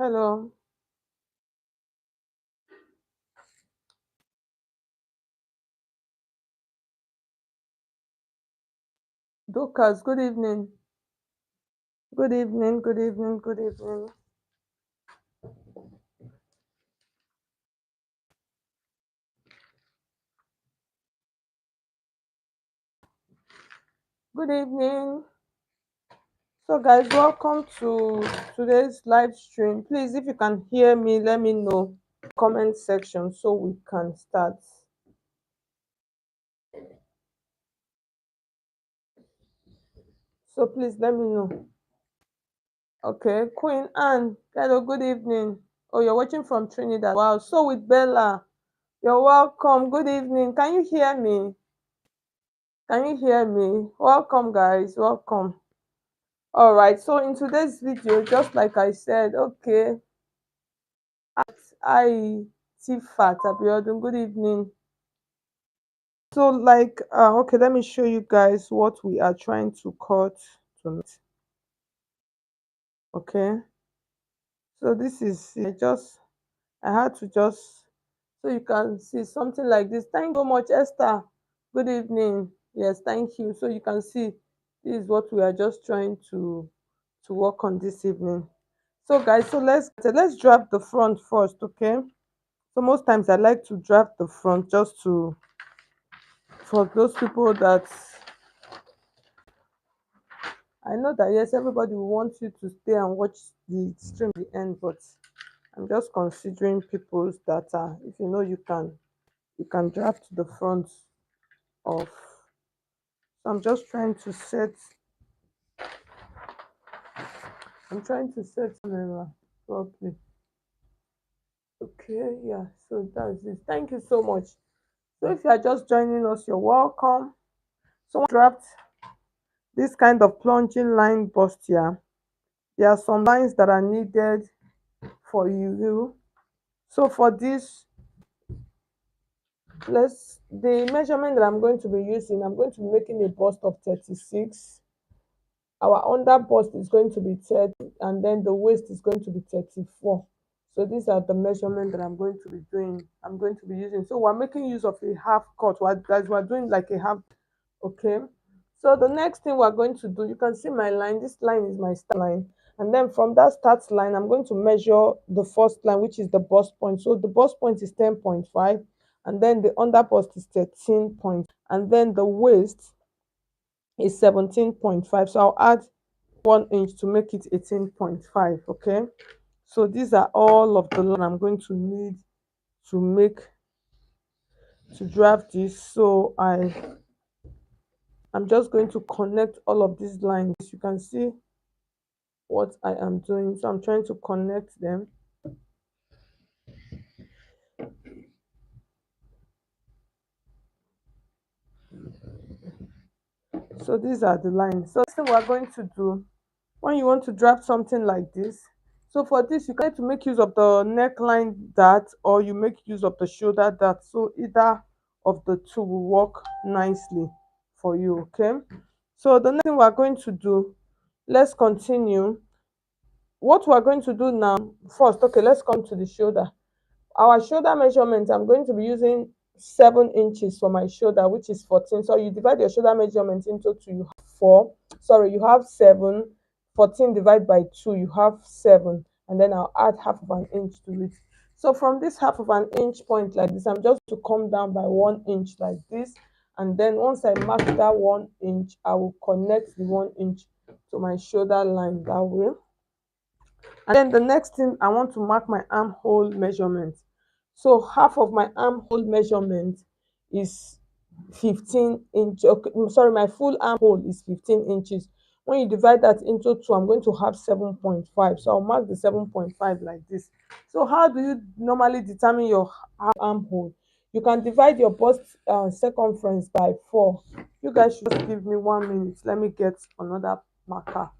Hello, Dorcas. Good evening. Good evening. Good evening. Good evening. Good evening. So, guys, welcome to today's live stream. Please, if you can hear me, let me know. Comment section so we can start. So, please let me know. Okay, Queen Anne. Hello. Good evening. Oh, you're watching from Trinidad. Wow. So, with Bella, you're welcome. Good evening. Can you hear me? Can you hear me? Welcome, guys. Welcome. All right, so in today's video, just like I said, okay, I Tifat Abiodun, good evening. So, like, okay, let me show you guys what we are trying to cut tonight. Okay, so this is I had to just so you can see something like this. Thank you so much, Esther. Good evening. Yes, thank you. So you can see this is what we are just trying to work on this evening. So guys, so let's draft the front first, okay? So most times I like to draft the front just to for those people that I know that yes, everybody will want you to stay and watch the stream to the end, but I'm just considering people's data. If you know you can draft the front of. So I'm trying to set camera properly. Okay, yeah, so that's it. Thank you so much. So if you are just joining us, you're welcome. So draft this kind of plunging line bustier. There are some lines that are needed for you. So for this, let's the measurement that I'm going to be using, I'm going to be making a bust of 36. Our under bust is going to be 30, and then the waist is going to be 34. So these are the measurement that I'm going to be doing. I'm going to be using. So we're making use of a half cut. We're doing like a half. Okay. So the next thing we're going to do, you can see my line. This line is my start line. And then from that start line, I'm going to measure the first line, which is the bust point. So the bust point is 10.5, and then the under bust is 13 point, and then the waist is 17.5. So I'll add 1 inch to make it 18.5. Okay. So these are all of the line I'm going to need to make to draft this. So I'm just going to connect all of these lines. You can see what I am doing. So I'm trying to connect them. So these are the lines. So this thing we're going to do when you want to draft something like this. So for this, you can to make use of the neckline dart or you make use of the shoulder dart. So either of the two will work nicely for you. Okay. So the next thing we're going to do, let's continue. What we're going to do now first, okay, let's come to the shoulder. Our shoulder measurement, I'm going to be using 7 inches for my shoulder, which is 14. So you divide your shoulder measurement into two, you have four. Sorry, you have 7. 14 divided by 2, you have 7. And then I'll add half of an inch to it. So from this half of an inch point like this, I'm just to come down by 1 inch like this. And then once I mark that 1 inch, I will connect the 1 inch to my shoulder line that way. And then the next thing, I want to mark my armhole measurement. So half of my armhole measurement is 15 inch. Okay, sorry, my full armhole is 15 inches. When you divide that into two, I'm going to have 7.5. So I'll mark the 7.5 like this. So how do you normally determine your armhole? You can divide your bust circumference by 4. You guys should just give me 1 minute. Let me get another marker.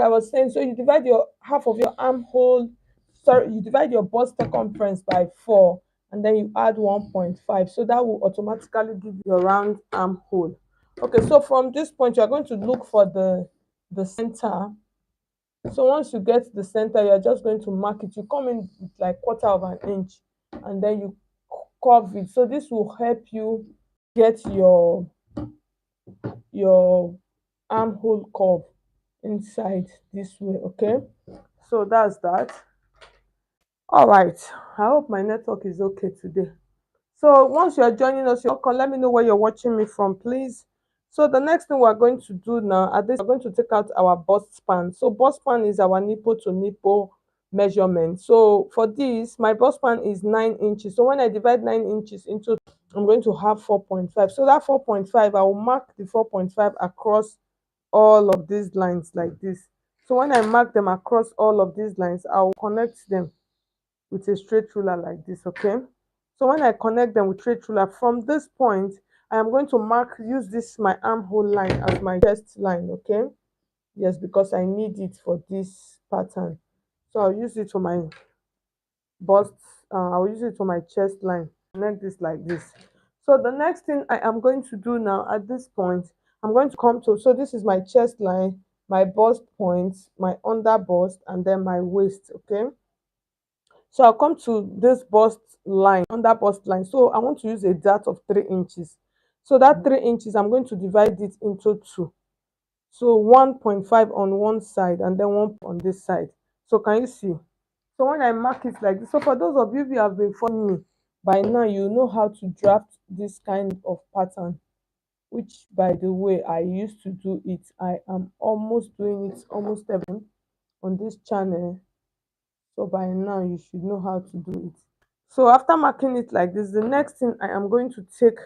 I was saying, so you divide your half of your armhole, sorry, you divide your bust circumference by 4, and then you add 1.5. So that will automatically give you your round armhole. Okay, so from this point, you're going to look for the center. So once you get the center, you're just going to mark it. You come in with like 1/4 inch, and then you curve it. So this will help you get your armhole curve inside this way. Okay, so that's that. All right, I hope my network is okay today. So once you're joining us, you're welcome. Let me know where you're watching me from, please. So the next thing we're going to do now, at this, we're going to take out our bust span. So bust span is our nipple to nipple measurement. So for this, my bust span is 9 inches. So when I divide 9 inches into, I'm going to have 4.5. So that 4.5, I will mark the 4.5 across all of these lines like this. So when I mark them across all of these lines, I will connect them with a straight ruler like this. Okay, so when I connect them with straight ruler, from this point I am going to mark, use this my armhole line as my chest line. Okay, yes, because I need it for this pattern. So I'll use it for my bust, I'll use it for my chest line, connect this like this. So the next thing I am going to do now, at this point, I'm going to come to, so this is my chest line, my bust point, my under bust, and then my waist. Okay, so I'll come to this bust line, under bust line. So I want to use a dart of 3 inches. So that 3 inches, I'm going to divide it into 2. So 1.5 on one side and then 1 on this side. So can you see? So when I mark it like this, so for those of you who have been following me by now, you know how to draft this kind of pattern, which by the way, I used to do it. I am almost doing it almost every on this channel. So by now you should know how to do it. So after marking it like this, the next thing I am going to take,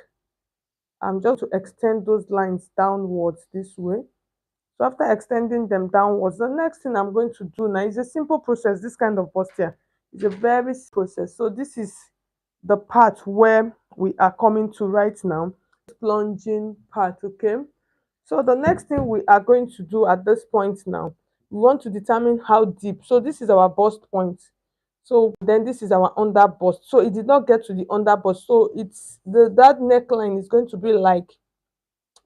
I'm just to extend those lines downwards this way. So after extending them downwards, the next thing I'm going to do now is a simple process. This kind of bustier is a very simple process. So this is the part where we are coming to right now, plunging part. Okay, so the next thing we are going to do at this point now, we want to determine how deep. So this is our bust point. So then this is our under bust. So it did not get to the under bust. So it's that neckline is going to be like,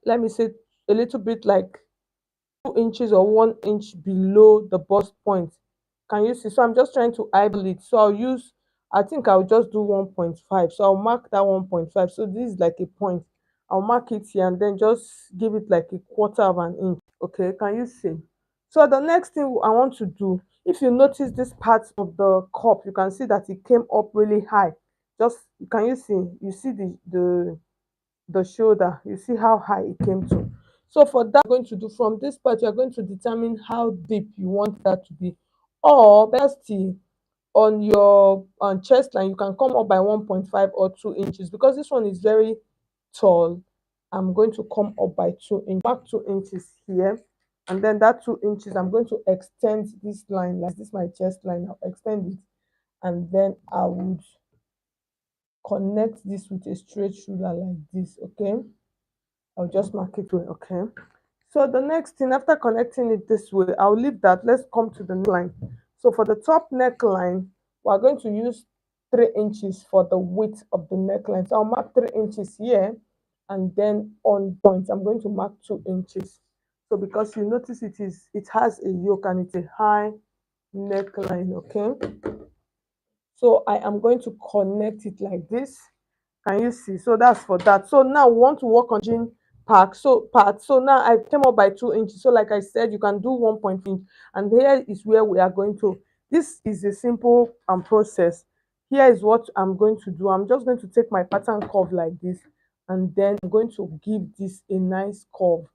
let me say, a little bit like 2 inches or 1 inch below the bust point. Can you see? So I'm just trying to eyeball it. So I'll use, I think I'll just do 1.5. So I'll mark that 1.5. So this is like a point. I'll mark it here and then just give it like a 1/4 inch. Okay, can you see? So the next thing I want to do, if you notice this part of the cup, you can see that it came up really high. Just, can you see? You see the shoulder, you see how high it came to. So for that, you're going to do, from this part, you're going to determine how deep you want that to be, or better still, on your chest line you can come up by 1.5 or 2 inches. Because this one is very tall, I'm going to come up by 2 inches, back 2 inches here, and then that 2 inches I'm going to extend this line like this, my chest line. I'll extend it, and then I would connect this with a straight ruler like this. Okay, I'll just mark it way. Okay, so the next thing, after connecting it this way, I'll leave that. Let's come to the neckline. So for the top neckline, we're going to use 3 inches for the width of the neckline. So I'll mark 3 inches here, and then on point I'm going to mark 2 inches. So because you notice it has a yoke and it's a high neckline. Okay, so I am going to connect it like this. Can you see? So that's for that. So now we want to work on jean part. So now I came up by 2 inches. So like I said, you can do 1.5 inch, and here is where we are going to. This is a simple process. Here is what I'm going to do. I'm just going to take my pattern curve like this, and then I'm going to give this a nice curve.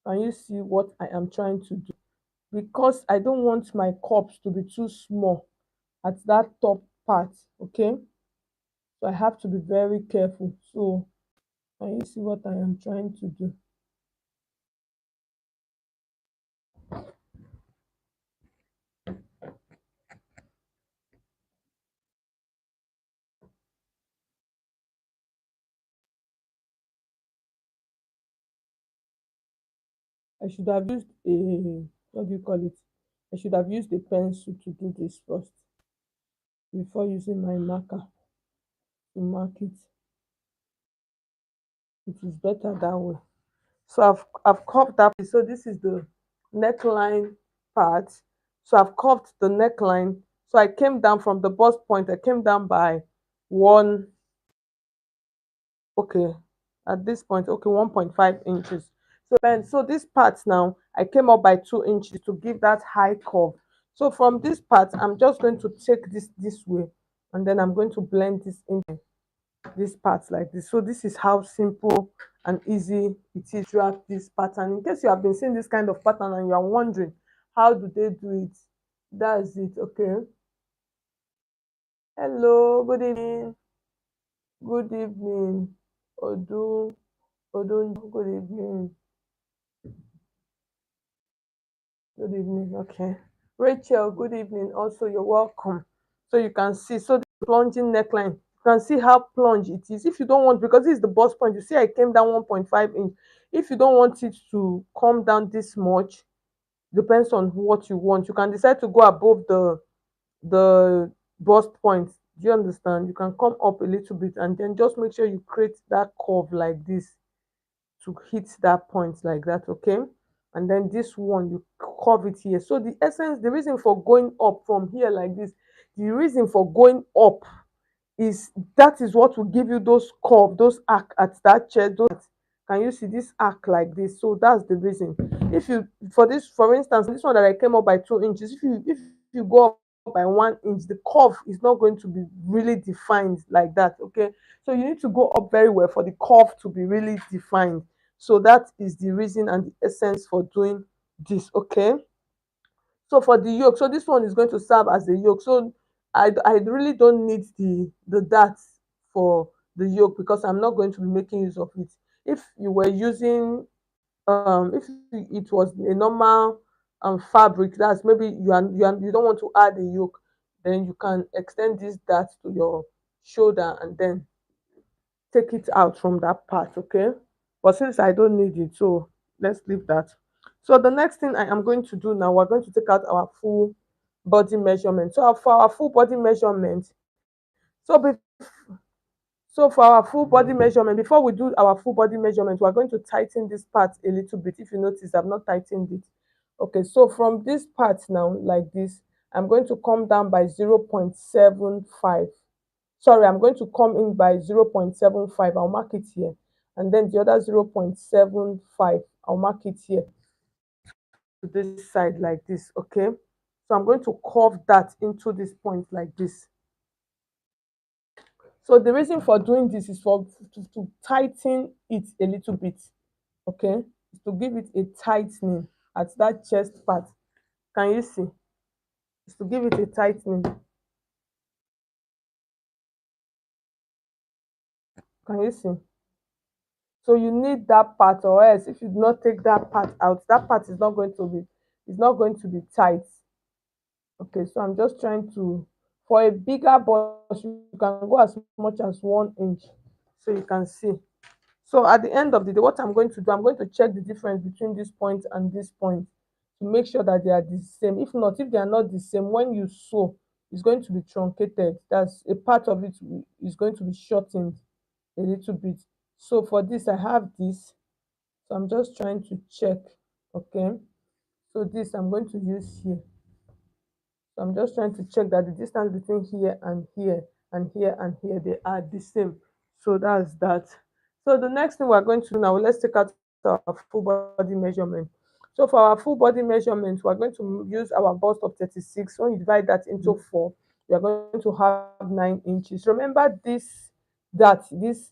Can you see what I am trying to do? Because I don't want my cups to be too small at that top part. Okay, so I have to be very careful. So can you see what I am trying to do? I should have used what do you call it? I should have used a pencil to do this first before using my marker to mark it. It is better that way. So I've curved that. So this is the neckline part. So I've curved the neckline. So I came down from the bust point. I came down by one. Okay, at this point, okay, 1.5 inches. So then, so this part now, I came up by 2 inches to give that high curve. So from this part, I'm just going to take this way, and then I'm going to blend this into this part like this. So this is how simple and easy it is to have this pattern. In case you have been seeing this kind of pattern and you are wondering how do they do it, that's it. Okay. Hello, good evening. Good evening. Odu, good evening. Good evening. Okay. Rachel, good evening. Also, you're welcome. So you can see, so the plunging neckline, you can see how plunge it is. If you don't want, because this is the bust point, you see I came down 1.5 inch. If you don't want it to come down this much, depends on what you want. You can decide to go above the bust point. Do you understand? You can come up a little bit and then just make sure you create that curve like this to hit that point like that, okay? And then this one, you curve it here. So the essence, the reason for going up from here like this, the reason for going up is that is what will give you those curve, those arc at that chest. Those, can you see this arc like this? So that's the reason. If you, for this, for instance, this one that I came up by 2 inches, if you go up by 1 inch, the curve is not going to be really defined like that. Okay, so you need to go up very well for the curve to be really defined. So that is the reason and the essence for doing this. Okay, so for the yolk, so this one is going to serve as the yolk. So I really don't need the dart for the yolk because I'm not going to be making use of it. If you were using if it was a normal fabric, that's maybe you don't want to add a yolk, then you can extend this dart to your shoulder and then take it out from that part, okay? But since I don't need it, so let's leave that. So the next thing I am going to do now, we're going to take out our full body measurement. So for our full body measurement, so for our full body measurement, before we do our full body measurement, we're going to tighten this part a little bit. If you notice, I've not tightened it. Okay, so from this part now, like this, I'm going to come down by 0.75. Sorry, I'm going to come in by 0.75. I'll mark it here. And then the other 0.75, I'll mark it here to this side like this, okay? So I'm going to curve that into this point like this. So the reason for doing this is for to tighten it a little bit, okay? To give it a tightening at that chest part. Can you see? It's to give it a tightening. Can you see? So you need that part, or else if you do not take that part out, that part is not going to be tight. Okay, so I'm just trying to, for a bigger bust, you can go as much as 1 inch. So you can see. So at the end of the day, what I'm going to do, I'm going to check the difference between this point and this point to make sure that they are the same. If not, if they are not the same, when you sew, it's going to be truncated. That's a part of it is going to be shortened a little bit. So for this, I have this. So I'm just trying to check. Okay. So this I'm going to use here. So I'm just trying to check that the distance between here and here and here and here, they are the same. So that's that. So the next thing we're going to do now, let's take out our full body measurement. So for our full body measurement, we're going to use our bust of 36. When you divide that into four, we are going to have 9 inches. Remember this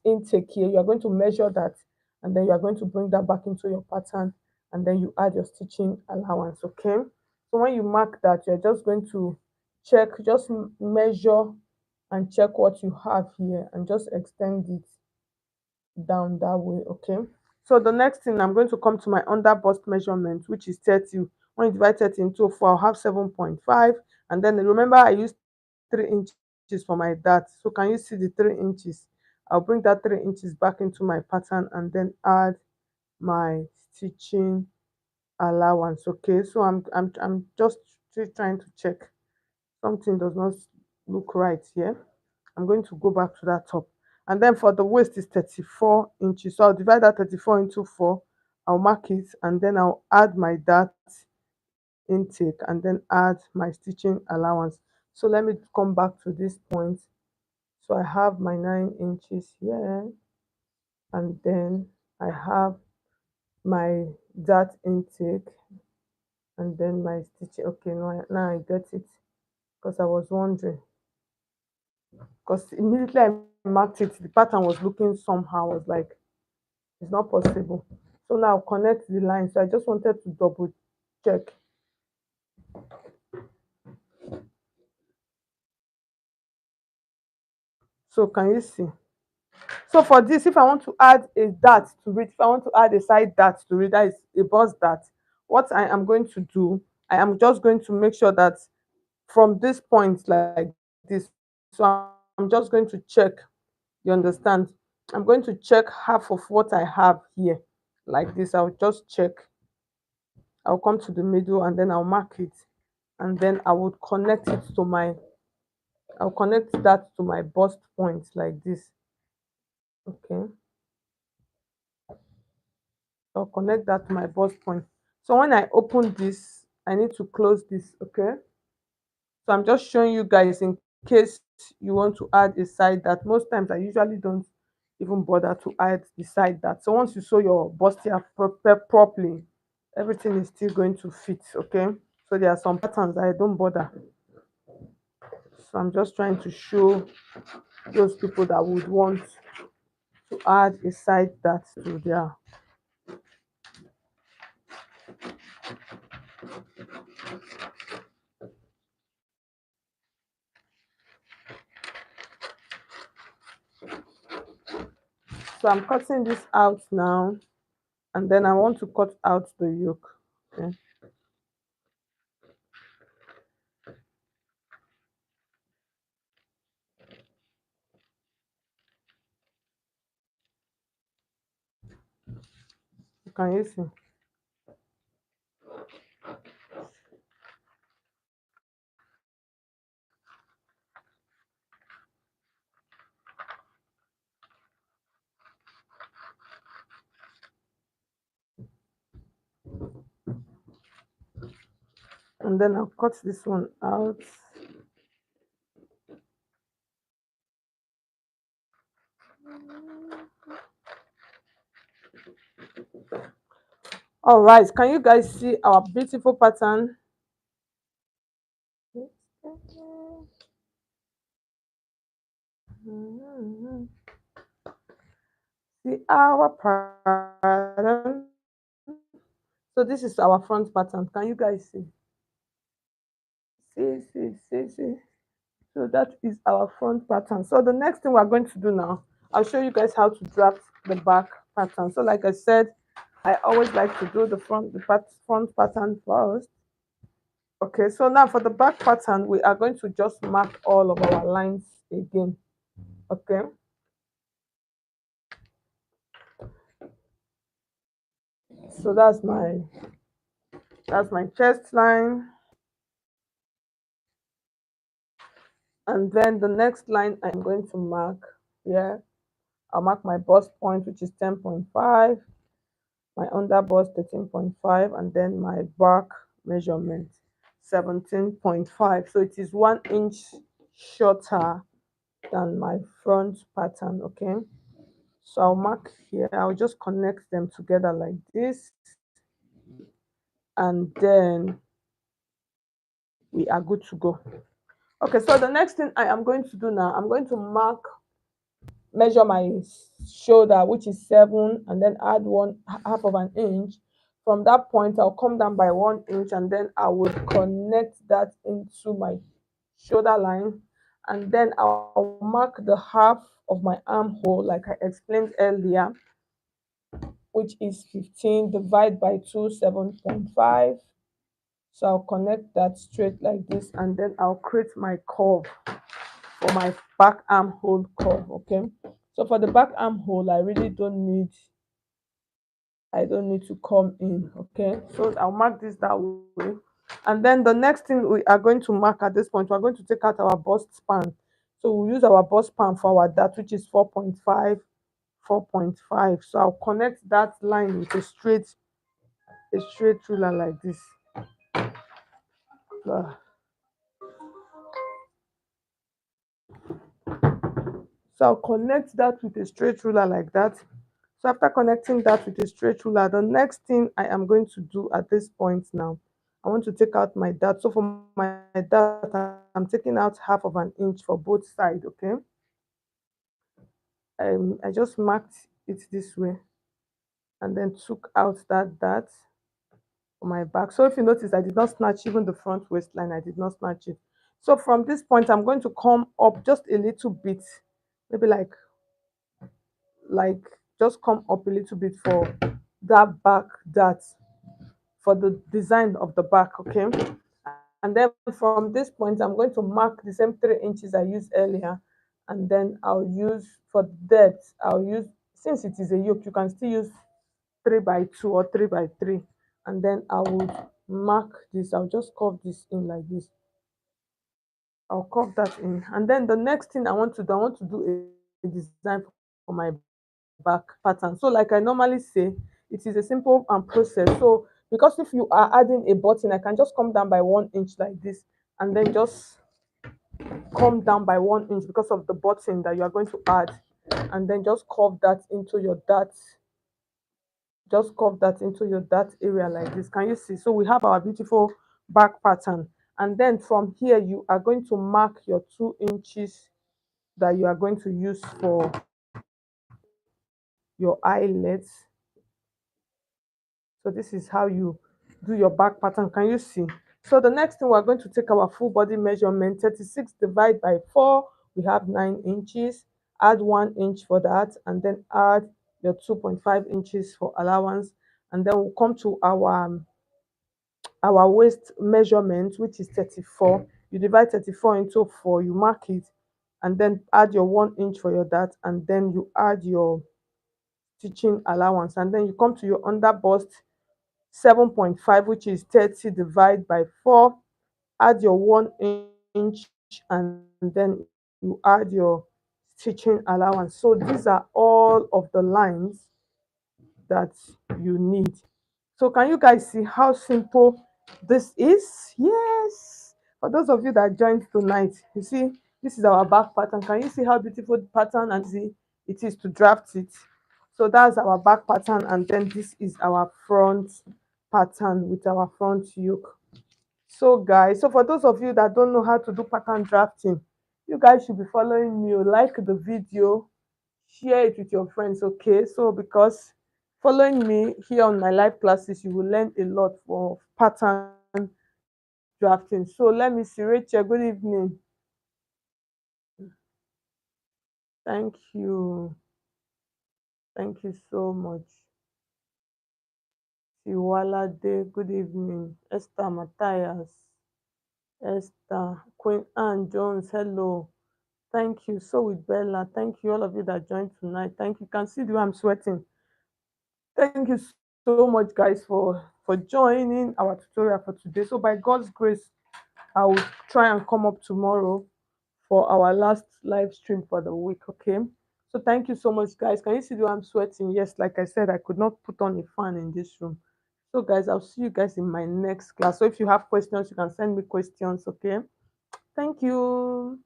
intake here, you are going to measure that and then you are going to bring that back into your pattern and then you add your stitching allowance, okay? So when you mark that, you're just going to check, just measure and check what you have here and just extend it down that way, okay? So the next thing, I'm going to come to my under bust measurement, which is 30. When you divide 30 into 4, I'll have 7.5. And then remember, I used 3 inches for my dart. So can you see the 3 inches? I'll bring that 3 inches back into my pattern and then add my stitching allowance. Okay, so I'm just still trying to check something does not look right here. I'm going to go back to that top. And then for the waist is 34 inches. So I'll divide that 34 into 4. I'll mark it and then I'll add my dart intake and then add my stitching allowance. So let me come back to this point. So I have my 9 inches here and then I have my dart intake and then my stitching. Okay, now I get it because I was wondering. Because immediately I marked it, the pattern was looking somehow. I was like, it's not possible. So now connect the line. So I just wanted to double check. So can you see? So for this, if I want to add a dart to it, if I want to add a side dart to it, that is a bust dart, what I am going to do, I am just going to make sure that from this point like this, so I'm just going to check, you understand? I'm going to check half of what I have here like this. I'll just check, I'll come to the middle and then I'll mark it and then I would connect it to my, I'll connect that to my bust point like this. Okay, I'll connect that to my bust point. So when I open this, I need to close this. Okay, so I'm just showing you guys in case you want to add a side that most times I usually don't even bother to add the side that. So once you sew your bustier properly, everything is still going to fit. Okay, so there are some patterns I don't bother. So I'm just trying to show those people that would want to add a side that to their. So I'm cutting this out now and then I want to cut out the yoke. Okay. Can you see? And then I'll cut this one out. All right, can you guys see our beautiful pattern? See our pattern. So this is our front pattern. Can you guys see? See. So that is our front pattern. So the next thing we're going to do now, I'll show you guys how to draft the back pattern. So like I said, I always like to do the front pattern first. Okay, so now for the back pattern, we are going to just mark all of our lines again. Okay, so that's my chest line, and then the next line I'm going to mark here. I'll mark my bust point, which is 10.5, my under bust 13.5, and then my back measurement 17.5. So it is 1 inch shorter than my front pattern. Okay, so I'll mark here, I'll just connect them together like this, and then we are good to go. Okay, so the next thing I am going to do now, I'm going to measure my shoulder, which is 7, and then add one half of an inch. From that point, I'll come down by 1 inch, and then I will connect that into my shoulder line, and then I'll mark the half of my armhole like I explained earlier, which is 15, divide by 2, 7.5. So I'll connect that straight like this, and then I'll create my curve for my back armhole curve. Okay, so for the back armhole, I really don't need I don't need to come in. Okay, so I'll mark this that way. And then the next thing we are going to mark at this point, we're going to take out our bust span. So we'll use our bust span for our dart, which is 4.5, 4.5. So I'll connect that line with a straight ruler like this. Ah. So I'll connect that with a straight ruler like that. So after connecting that with a straight ruler, the next thing I am going to do at this point now, I want to take out my dart. So for my dart, I'm taking out half of an inch for both sides, okay? I just marked it this way and then took out that dart for my back. So if you notice, I did not snatch even the front waistline, I did not snatch it. So from this point, I'm going to come up just a little bit, maybe like just come up a little bit for that back dart, for the design of the back, okay? And then from this point, I'm going to mark the same 3 inches I used earlier. And then I'll use for depth, I'll use, since it is a yoke, you can still use 3 by 2 or 3 by 3. And then I will mark this, I'll just curve this in like this. I'll curve that in. And then the next thing I want to do, I want to do a design for my back pattern. So like I normally say, it is a simple process. So because if you are adding a button, I can just come down by 1 inch like this, and then just come down by 1 inch because of the button that you are going to add, and then just curve that into your dart, just curve that into your dart area like this. Can you see? So we have our beautiful back pattern. And then from here, you are going to mark your 2 inches that you are going to use for your eyelets. So this is how you do your back pattern. Can you see? So the next thing, we're going to take our full body measurement. 36 divided by 4, we have 9 inches. Add 1 inch for that, and then add your 2.5 inches for allowance. And then we'll come to our waist measurement, which is 34. You divide 34 into 4, you mark it, and then add your 1 inch for your that, and then you add your stitching allowance. And then you come to your under bust 7.5, which is 30 divided by 4. Add your 1 inch, and then you add your stitching allowance. So these are all of the lines that you need. So can you guys see how simple this is? Yes. For those of you that joined tonight, you see, this is our back pattern. Can you see how beautiful the pattern and easy it is to draft it? So that's our back pattern, and then this is our front pattern with our front yoke. So guys, so for those of you that don't know how to do pattern drafting, you guys should be following me. Like the video, share it with your friends, okay? So because following me here on my live classes, you will learn a lot for pattern drafting. So let me see. Rachel, good evening. Thank you so much. Siwalade, good evening. Esther Matthias, Esther, Queen Anne Jones, hello. Thank you. So with Bella, thank you all of you that joined tonight. Thank you. You can see the way I'm sweating. Thank you so much, guys, for joining our tutorial for today. So by God's grace, I will try and come up tomorrow for our last live stream for the week. Okay. So thank you so much, guys. Can you see the way I'm sweating? Yes, like I said, I could not put on a fan in this room. So guys, I'll see you guys in my next class. So if you have questions, you can send me questions. Okay. Thank you.